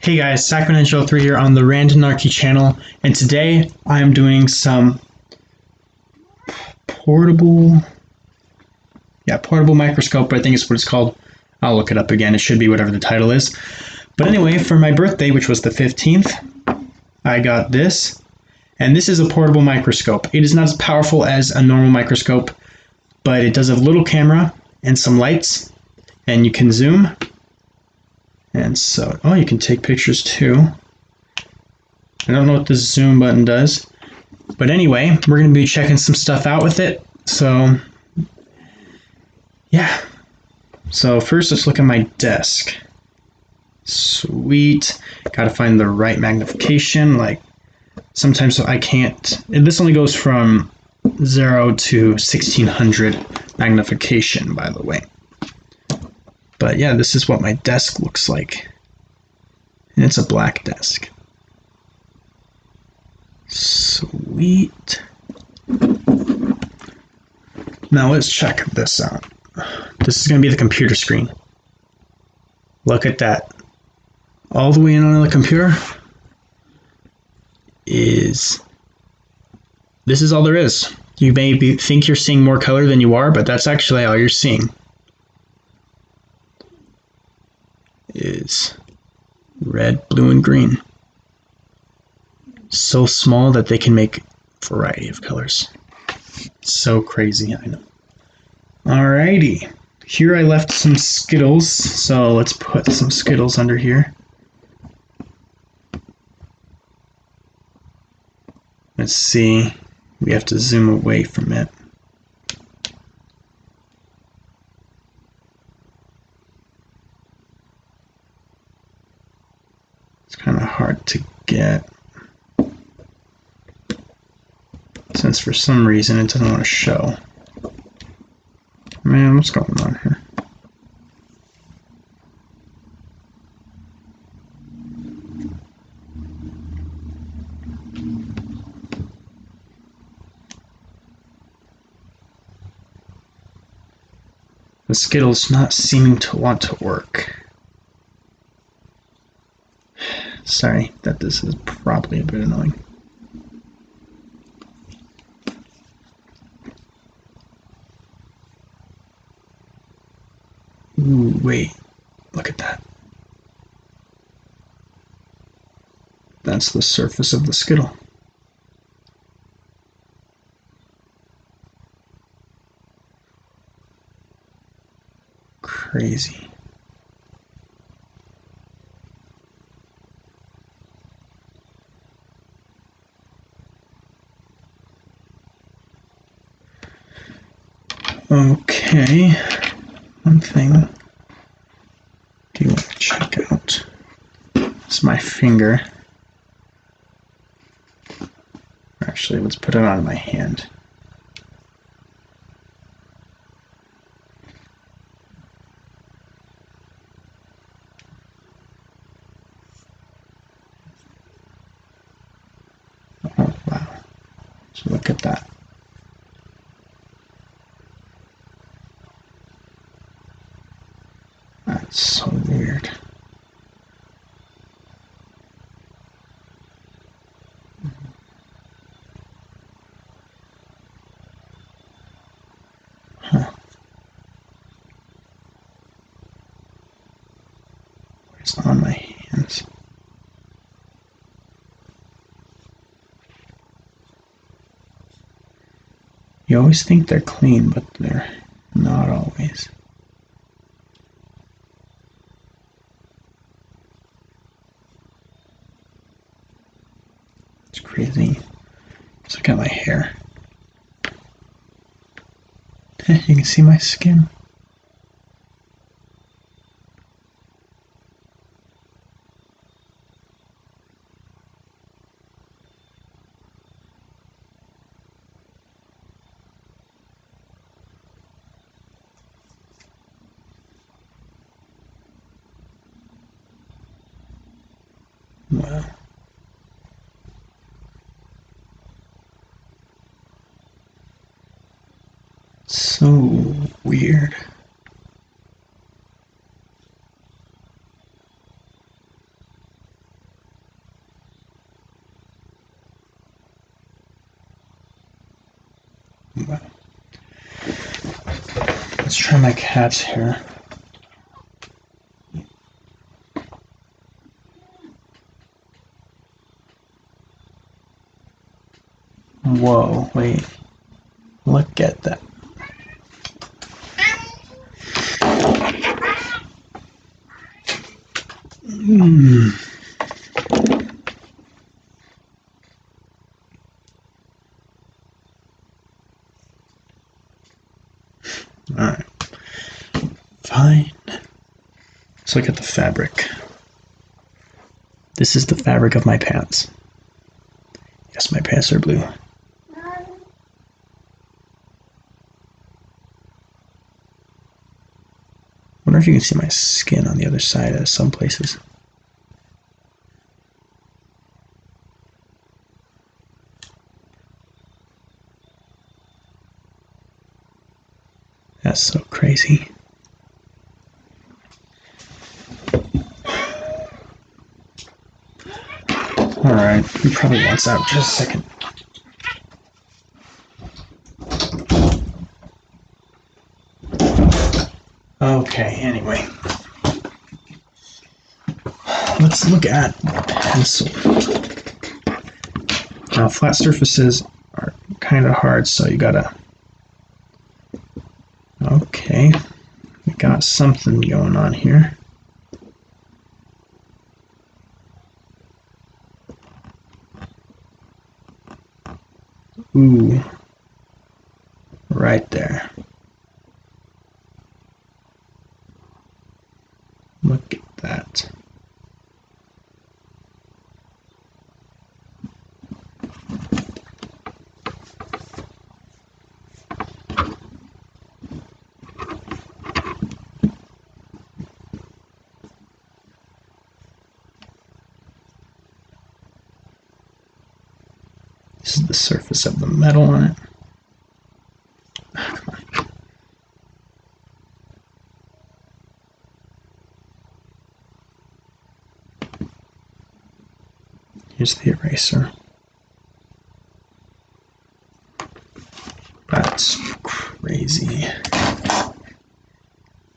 Hey guys, Sacramento3 here on the Randonarchy channel, and today I am doing some portable microscope, I think is what it's called. I'll look it up again, it should be whatever the title is. But anyway, for my birthday, which was the 15th, I got this, and this is a portable microscope. It is not as powerful as a normal microscope, but it does have a little camera and some lights, and you can zoom. And so, you can take pictures too. I don't know what the zoom button does. But anyway, we're going to be checking some stuff out with it. So, yeah. So first, let's look at my desk. Sweet. Got to find the right magnification. Like, sometimes I can't. And this only goes from 0 to 1600 magnification, by the way. But yeah, this is what my desk looks like. And it's a black desk. Sweet. Now let's check this out. This is going to be the computer screen. Look at that. All the way in on the computer this is all there is. You may think you're seeing more color than you are, but that's actually all you're seeing. Is red, blue, and green. So small that they can make a variety of colors. So crazy, I know. Alrighty, here I left some Skittles, so let's put some Skittles under here. Let's see, we have to zoom away from it. It's kind of hard to get, since for some reason it doesn't want to show. Man, what's going on here? The Skittles not seeming to want to work. Sorry that this is probably a bit annoying. Ooh, wait, look at that. That's the surface of the Skittle. Crazy. Okay, one thing I do want to check out is my finger. Actually, let's put it on my hand. Oh, wow. So look at that. That's so weird. Huh. It's on my hands. You always think they're clean, but they're not always. It's crazy. Just look at my hair. You can see my skin. Wow. So weird. Wow. Let's try my cat's hair. Whoa, wait. Look at that. Alright. Fine. Let's look at the fabric. This is the fabric of my pants. Yes, my pants are blue. I wonder if you can see my skin on the other side of some places. That's so crazy. Alright, he probably wants out just a second. Okay, anyway. Let's look at pencil. Now, flat surfaces are kind of hard, so you gotta... Okay, we got something going on here. Ooh, right there. Look at that. This is the surface of the metal on it. Oh, come on. Here's the eraser. That's crazy.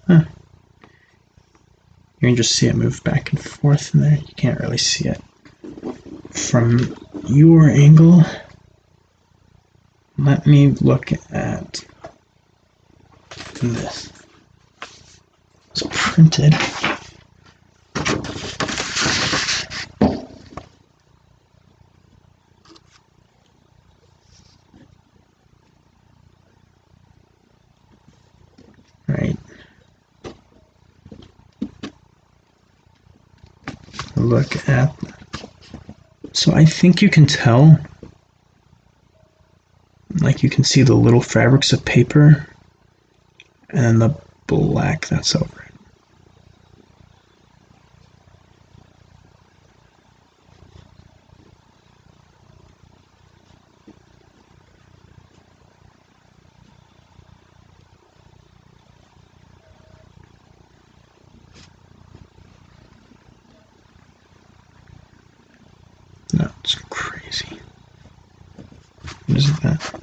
Huh. You can just see it move back and forth in there. You can't really see it from your angle. Let me look at this. It's printed. Right. Look at that. So I think you can tell, like you can see the little fabrics of paper and the black that's over it. That's crazy. What is that?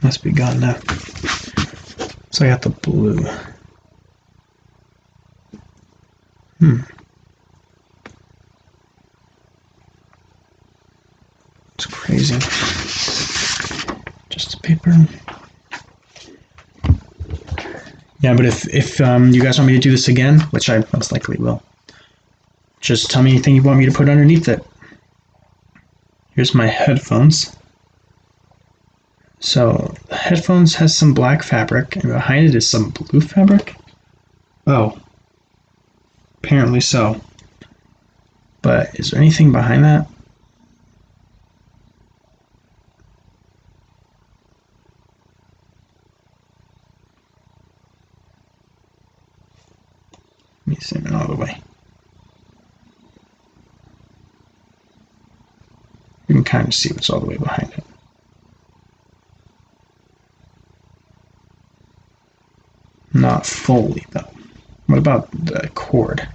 Must be gone now. So I got the blue. It's crazy. Just the paper. Yeah, but if you guys want me to do this again, which I most likely will, just tell me anything you want me to put underneath it. Here's my headphones. So the headphones has some black fabric, and behind it is some blue fabric. Oh, apparently so. But is there anything behind that? Let me zoom in all the way. You can kind of see what's all the way behind it. Not fully, though. What about the cord?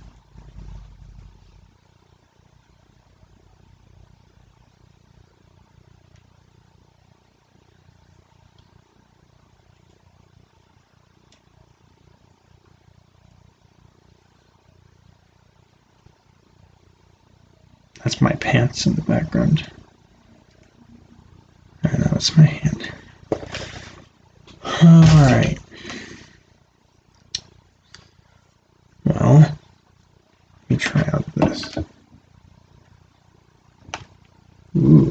That's my pants in the background. And now it's my hand. Alright. Well, let me try out this. Ooh.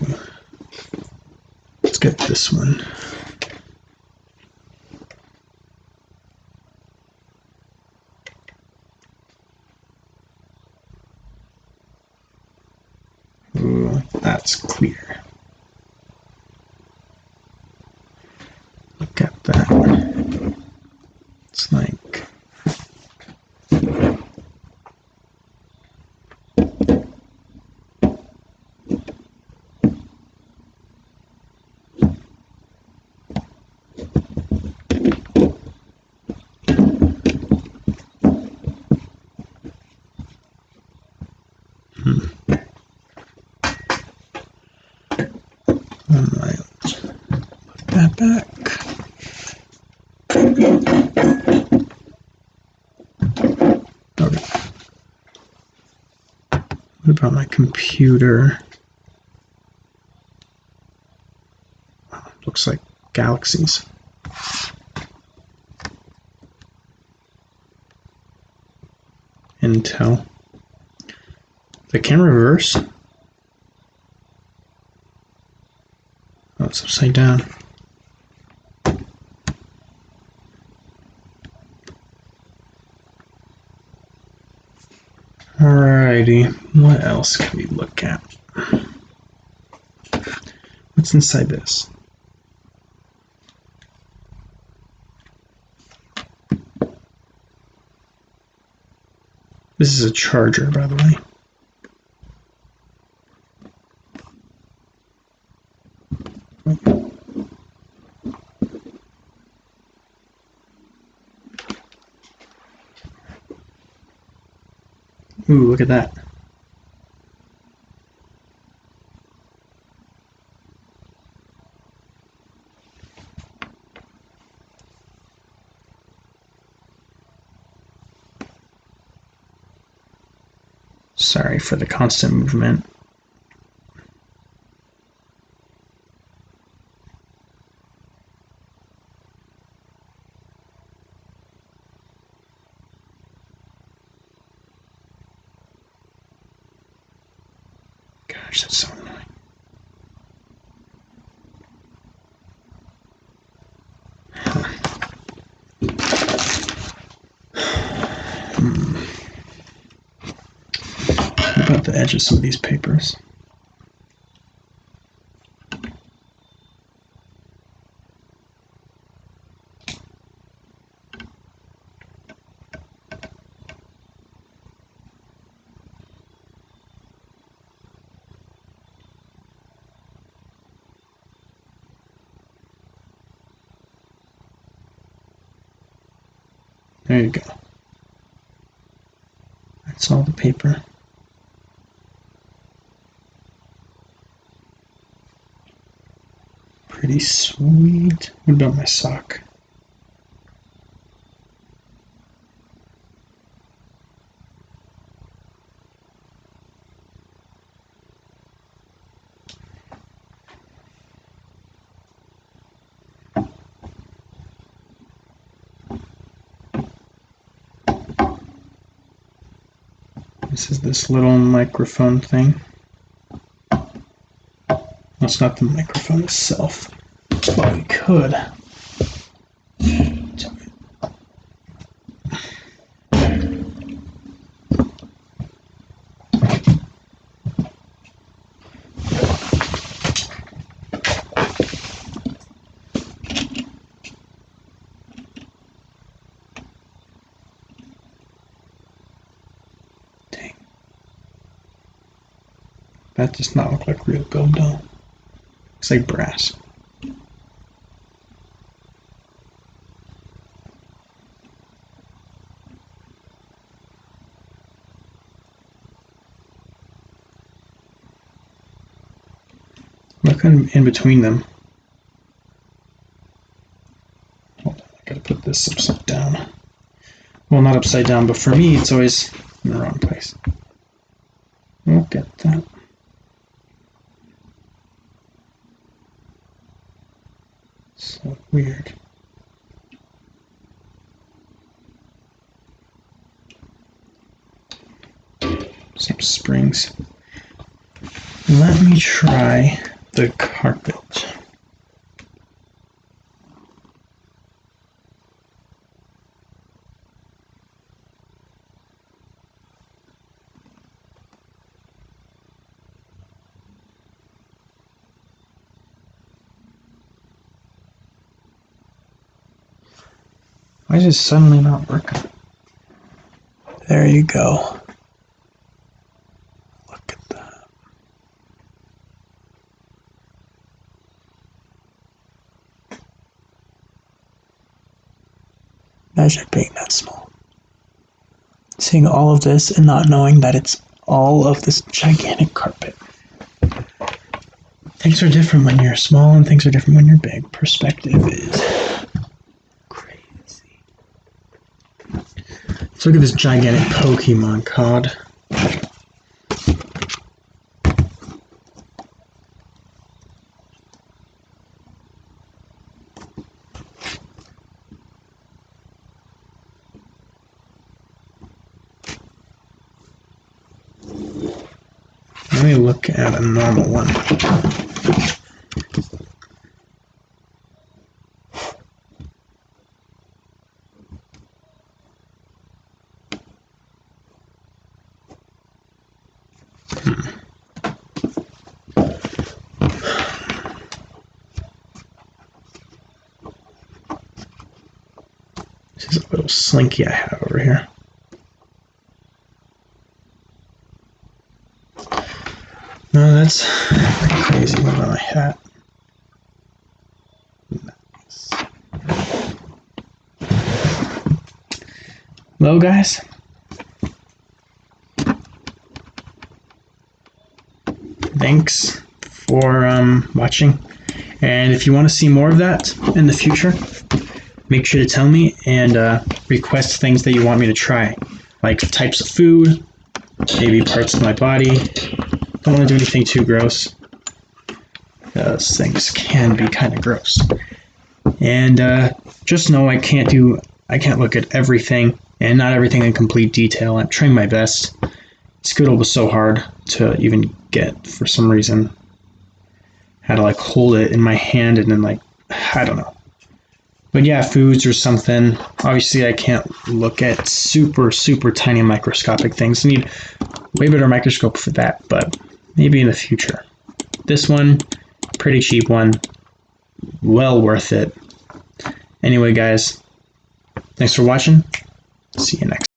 Let's get this one. Ooh, that's clear. Look at that. It's like alright, put that back. Okay. What about my computer? Oh, looks like galaxies. Intel. The camera reverse? Oh, it's upside down. Alrighty, what else can we look at? What's inside this? This is a charger, by the way. Ooh, look at that. Sorry for the constant movement. Gosh, that's so annoying. What about the edge of some of these papers? There you go. That's all the paper. Pretty sweet. What about my sock? This is this little microphone thing. That's not the microphone itself, but we could. Dang. That does not look like real gold though. Looks like brass. Look in between them. Hold on, I gotta put this upside down. Well, not upside down, but for me, it's always in the wrong place. Look at that. Weird. Some springs. Let me try the carpet. Why is it suddenly not working? There you go. Look at that. Imagine being that small. Seeing all of this and not knowing that it's all of this gigantic carpet. Things are different when you're small and things are different when you're big. Perspective is crazy. Let's look at this gigantic Pokemon card. Let me look at a normal one. This is a little slinky I have over here. No, that's pretty crazy. What about my hat? Nice. Hello, guys. Thanks for watching. And if you want to see more of that in the future, make sure to tell me and request things that you want me to try, like types of food, maybe parts of my body. Don't want to do anything too gross. Those things can be kind of gross. And just know I can't look at everything, and not everything in complete detail. I'm trying my best. Scoodle was so hard to even get for some reason. Had to like hold it in my hand and then like, I don't know. But yeah, foods or something. Obviously I can't look at super, super tiny microscopic things. I need way better microscope for that, but maybe in the future. This one, pretty cheap one. Well worth it. Anyway, guys, thanks for watching. See you next time.